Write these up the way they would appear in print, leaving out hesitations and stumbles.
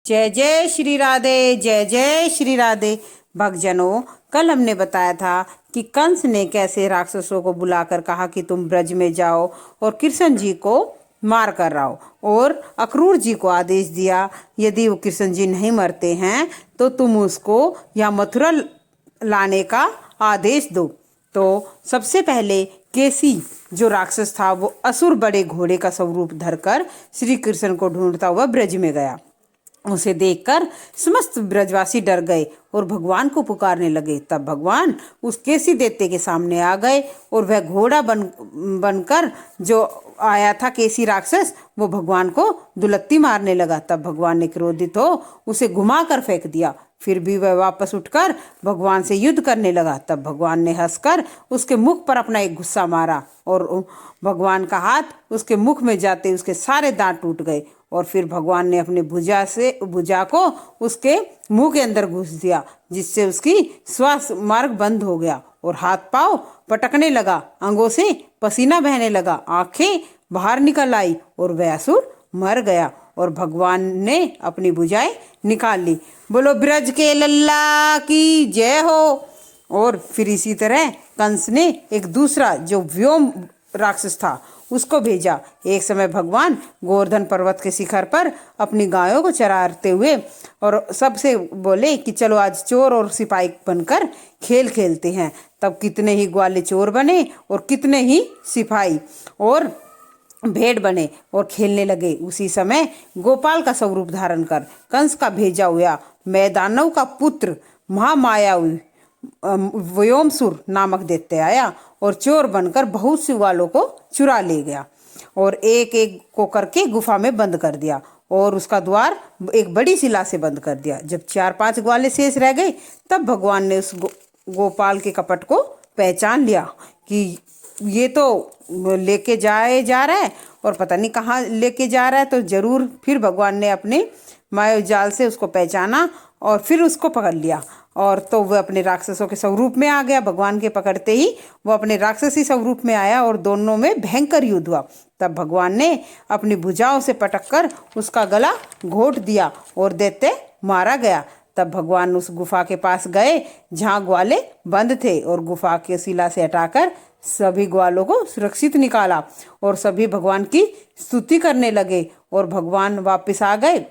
जय जय श्री राधे, जय जय श्री राधे। भक्तजनों, कल हमने बताया था कि कंस ने कैसे राक्षसों को बुलाकर कहा कि तुम ब्रज में जाओ और कृष्ण जी को मार कर आओ, और अक्रूर जी को आदेश दिया यदि वो कृष्ण जी नहीं मरते हैं तो तुम उसको या मथुरा लाने का आदेश दो। तो सबसे पहले केसी जो राक्षस था वो असुर बड़े घोड़े का स्वरूप धरकर श्री कृष्ण को ढूंढता हुआ ब्रज में गया। उसे देखकर समस्त ब्रजवासी डर गए और भगवान को पुकारने लगे। तब भगवान उस केसी देवते के सामने आ गए और वह घोड़ा बनकर जो आया था केसी राक्षस, वो भगवान को दुलत्ती मारने लगा। तब भगवान ने क्रोधित हो उसे घुमा कर फेंक दिया। फिर भी वह वापस उठकर भगवान से युद्ध करने लगा। तब भगवान ने हंसकर उसके मुख पर अपना एक गुस्सा मारा और भगवान का हाथ उसके मुख में जाते उसके सारे दांत टूट गए। और फिर भगवान ने अपनी भुजा को उसके मुंह के अंदर घुस दिया, जिससे उसकी श्वास मार्ग बंद हो गया और हाथ पांव पटकने लगा, अंगों से पसीना बहने लगा, आंखें बाहर निकल आई और वह असुर मर गया। और भगवान ने अपनी भुजाएं निकाल ली। बोलो ब्रज के लल्ला की जय हो। और फिर इसी तरह कंस ने एक दूसरा जो व्योम राक्षस था उसको भेजा। एक समय भगवान गोवर्धन पर्वत के शिखर पर अपनी गायों को चराते हुए और सबसे बोले कि चलो आज चोर और सिपाही बनकर खेल खेलते हैं। तब कितने ही ग्वाले चोर बने और कितने ही सिपाही और भेड़ बने और खेलने लगे। उसी समय गोपाल का स्वरूप धारण कर कंस का भेजा हुआ मैदानव का पुत्र महामायावी व्योमसुर नामक दैत्य आया और चोर बनकर बहुत से ग्वालों को चुरा ले गया और एक एक को करके गुफा में बंद कर दिया और उसका द्वार एक बड़ी शिला से बंद कर दिया। जब 4-5 ग्वाले शेष रह गए तब भगवान ने उस गोपाल के कपट को पहचान लिया कि ये तो लेके जा रहा है और पता नहीं कहाँ लेके जा रहा है। तो जरूर फिर भगवान ने अपने माया जाल से उसको पहचाना और फिर उसको पकड़ लिया। और तो वह अपने राक्षसों के स्वरूप में आ गया। भगवान के पकड़ते ही वो अपने राक्षसी स्वरूप में आया और दोनों में भयंकर युद्ध हुआ। तब भगवान ने अपनी भुजाओं से पटककर उसका गला घोंट दिया और दैत्य मारा गया। तब भगवान उस गुफा के पास गए जहाँ ग्वाले बंद थे और गुफा के शिला से हटाकर सभी ग्वालों को सुरक्षित निकाला और सभी भगवान की स्तुति करने लगे और भगवान वापस आ गए।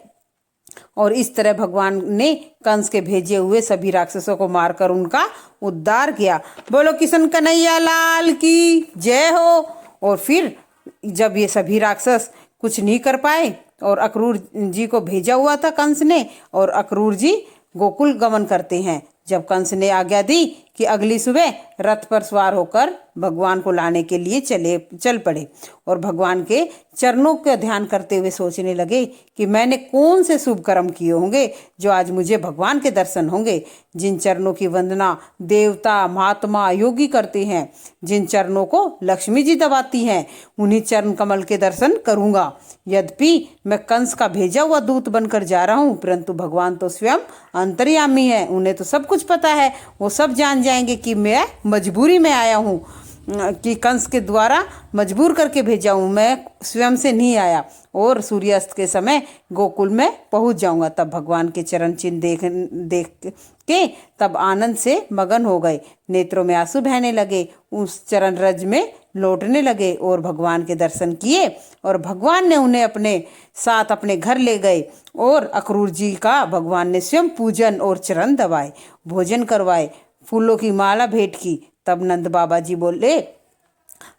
और इस तरह भगवान ने कंस के भेजे हुए सभी राक्षसों को मारकर उनका उद्धार किया। बोलो किशन कन्हैया लाल की जय हो। और फिर जब ये सभी राक्षस कुछ नहीं कर पाए और अक्रूर जी को भेजा हुआ था कंस ने, और अक्रूर जी गोकुल गमन करते हैं। जब कंस ने आज्ञा दी कि अगली सुबह रथ पर सवार होकर भगवान को लाने के लिए चल पड़े और भगवान के चरणों का ध्यान करते हुए सोचने लगे कि मैंने कौन से शुभ कर्म किए होंगे जो आज मुझे भगवान के दर्शन होंगे। जिन चरणों की वंदना देवता महात्मा योगी करते हैं, जिन चरणों को लक्ष्मी जी दबाती हैं, उन्हीं चरण कमल के दर्शन करूंगा। यद्यपि मैं कंस का भेजा हुआ दूत बनकर जा रहा हूँ, परंतु भगवान तो स्वयं अंतर्यामी है, उन्हें तो सब कुछ पता है। वो सब जान जाएंगे कि मैं मजबूरी में आया हूँ, कि कंस के द्वारा मजबूर करके भेजा हूँ, मैं स्वयं से नहीं आया। और सूर्यास्त के समय गोकुल में पहुँच जाऊँगा। तब भगवान के चरण चिन्ह देख के तब आनंद से मगन हो गए, नेत्रों में आंसू बहने लगे, उस चरण रज में लौटने लगे और भगवान के दर्शन किए। और भगवान ने उन्हें अपने साथ अपने घर ले गए और अक्रूर जी का भगवान ने स्वयं पूजन और चरण दबाए, भोजन करवाए, फूलों की माला भेंट की। तब नंद बाबा जी बोले,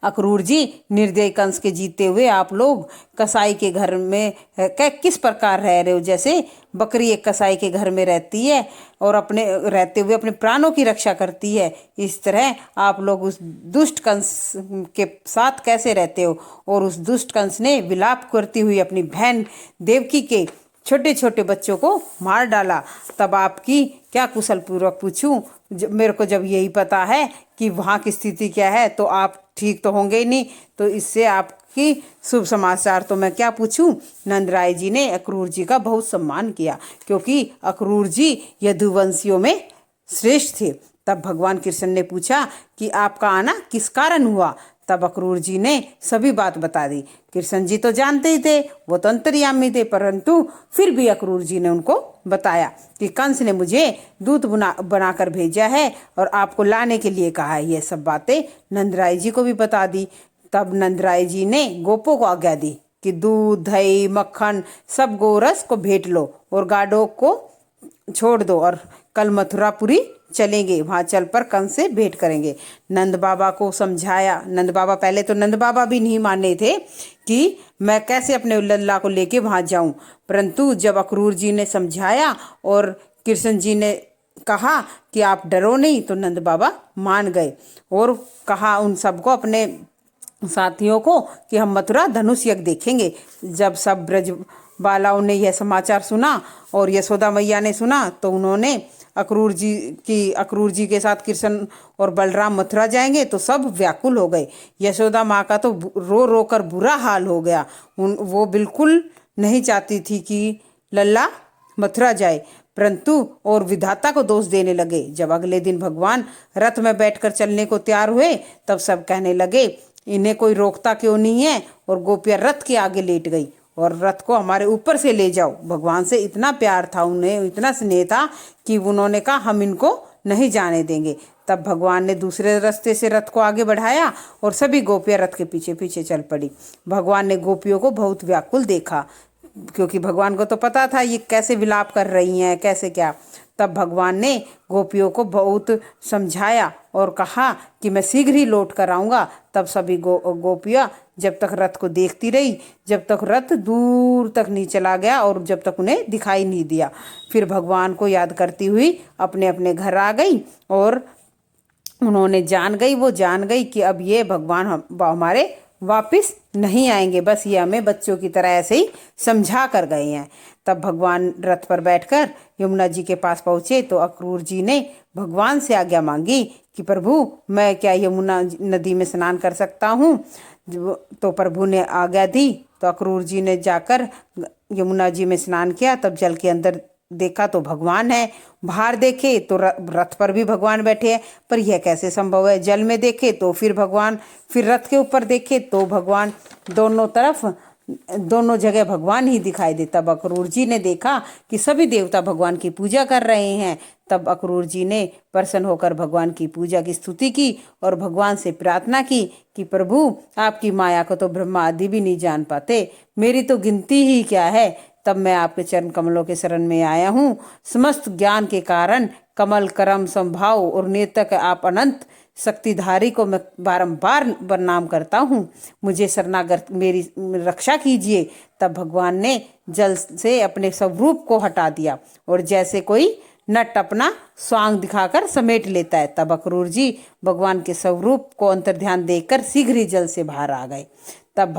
अक्रूर जी, निर्दयी कंस के जीते हुए आप लोग कसाई के घर में किस प्रकार रह रहे हो। जैसे बकरी एक कसाई के घर में रहती है और अपने रहते हुए अपने प्राणों की रक्षा करती है, इस तरह आप लोग उस दुष्ट कंस के साथ कैसे रहते हो। और उस दुष्ट कंस ने विलाप करती हुई अपनी बहन देवकी के छोटे छोटे बच्चों को मार डाला। तब आपकी क्या कुशल पूर्वक पूछूं, मेरे को जब यही पता है कि वहाँ की स्थिति क्या है तो आप ठीक तो होंगे ही नहीं, तो इससे आपकी शुभ समाचार तो मैं क्या पूछूं। नंदराय जी ने अक्रूर जी का बहुत सम्मान किया क्योंकि अक्रूर जी यदुवंशियों में श्रेष्ठ थे। तब भगवान कृष्ण ने पूछा कि आपका आना किस कारण हुआ। तब अक्रूर जी ने सभी बात बता दी। कृष्ण जी तो जानते ही थे, वो तो अंतर्यामी थे, परंतु फिर भी अक्रूर जी ने उनको बताया कि कंस ने मुझे दूत बनाकर भेजा है और आपको लाने के लिए कहा है। ये सब बातें नंदराय जी को भी बता दी। तब नंदराय जी ने गोपों को आज्ञा दी कि दूध, दही, मक्खन सब गोरस को भेंट लो और गाडों को छोड़ दो और कल मथुरापुरी चलेंगे, वहां चल पर कंस से भेंट करेंगे। नंद बाबा को समझाया। नंद बाबा, पहले तो नंद बाबा भी नहीं माने थे कि मैं कैसे अपने लल्ला को लेके वहां जाऊं, परंतु जब अक्रूर जी ने समझाया और कृष्ण जी ने कहा कि आप डरो नहीं, तो नंद बाबा मान गए और कहा उन सबको, अपने साथियों को, कि हम मथुरा धनुष यज्ञ देखेंगे। जब सब ब्रज बालाओं ने यह समाचार सुना और यशोदा मैया ने सुना, तो उन्होंने अक्रूर जी के साथ कृष्ण और बलराम मथुरा जाएंगे, तो सब व्याकुल हो गए। यशोदा माँ का तो रो रो कर बुरा हाल हो गया। वो बिल्कुल नहीं चाहती थी कि लल्ला मथुरा जाए, परंतु और विधाता को दोष देने लगे। जब अगले दिन भगवान रथ में बैठकर चलने को तैयार हुए, तब सब कहने लगे इन्हें कोई रोकता क्यों नहीं है, और गोपियाँ रथ के आगे लेट गई और रथ को हमारे ऊपर से ले जाओ। भगवान से इतना प्यार था उन्हें, इतना स्नेह था कि उन्होंने कहा हम इनको नहीं जाने देंगे। तब भगवान ने दूसरे रास्ते से रथ को आगे बढ़ाया और सभी गोपियाँ रथ के पीछे पीछे चल पड़ी। भगवान ने गोपियों को बहुत व्याकुल देखा, क्योंकि भगवान को तो पता था ये कैसे विलाप कर रही हैं, कैसे क्या। तब भगवान ने गोपियों को बहुत समझाया और कहा कि मैं शीघ्र ही लौट कर आऊँगा। तब सभी गोपियाँ जब तक रथ को देखती रही, जब तक रथ दूर तक नहीं चला गया और जब तक उन्हें दिखाई नहीं दिया। फिर भगवान को याद करती हुई अपने अपने घर आ गई और उन्होंने वो जान गई कि अब ये भगवान हमारे वापस नहीं आएंगे, बस ये हमें बच्चों की तरह ऐसे ही समझा कर गए हैं। तब भगवान रथ पर बैठकर यमुना जी के पास पहुँचे, तो अक्रूर जी ने भगवान से आज्ञा मांगी कि प्रभु मैं क्या यमुना नदी में स्नान कर सकता हूँ। तो प्रभु ने आज्ञा दी। तो अक्रूर जी ने जाकर यमुना जी में स्नान किया। तब जल के अंदर देखा तो भगवान है, बाहर देखे तो रथ पर भी भगवान बैठे हैं, पर यह कैसे संभव है। जल में देखे तो फिर भगवान, फिर रथ के ऊपर देखे तो भगवान, दोनों तरफ दोनों जगह भगवान ही दिखाई देता। तब अक्रूर जी ने देखा कि सभी देवता भगवान की पूजा कर रहे हैं। तब अक्रूर जी ने प्रसन्न होकर भगवान की पूजा की स्तुति की और भगवान से प्रार्थना की कि प्रभु आपकी माया को तो ब्रह्मा आदि भी नहीं जान पाते, मेरी तो गिनती ही क्या है। तब मैं आपके चरण कमलों के शरण में आया हूँ। समस्त ज्ञान के कारण, कमल करम संभाव और नेतक आप अनंत शक्तिधारी को मैं बारंबार प्रणाम करता हूँ, मुझे शरणागत मेरी रक्षा कीजिए। तब भगवान ने जल से अपने स्वरूप को हटा दिया और जैसे कोई नट अपना स्वांग दिखाकर समेट लेता है। तब अक्रूर जी भगवान के स्वरूप को अंतर्ध्यान देखकर शीघ्र ही जल से बाहर आ गए। तब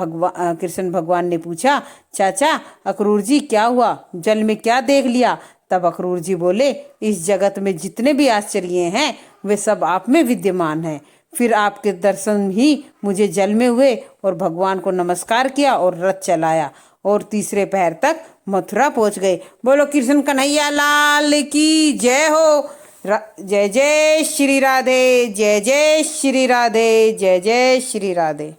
कृष्ण भगवान ने पूछा, चाचा अक्रूर जी क्या हुआ, जल में क्या देख लिया। तब अक्रूर जी बोले, इस जगत में जितने भी आश्चर्य हैं वे सब आप में विद्यमान हैं। फिर आपके दर्शन ही मुझे जल में हुए और भगवान को नमस्कार किया और रथ चलाया और तीसरे पहर तक मथुरा पहुंच गए। बोलो कृष्ण कन्हैया लाल की जय हो। जय जय श्री राधे, जय जय श्री राधे, जय जय श्री राधे।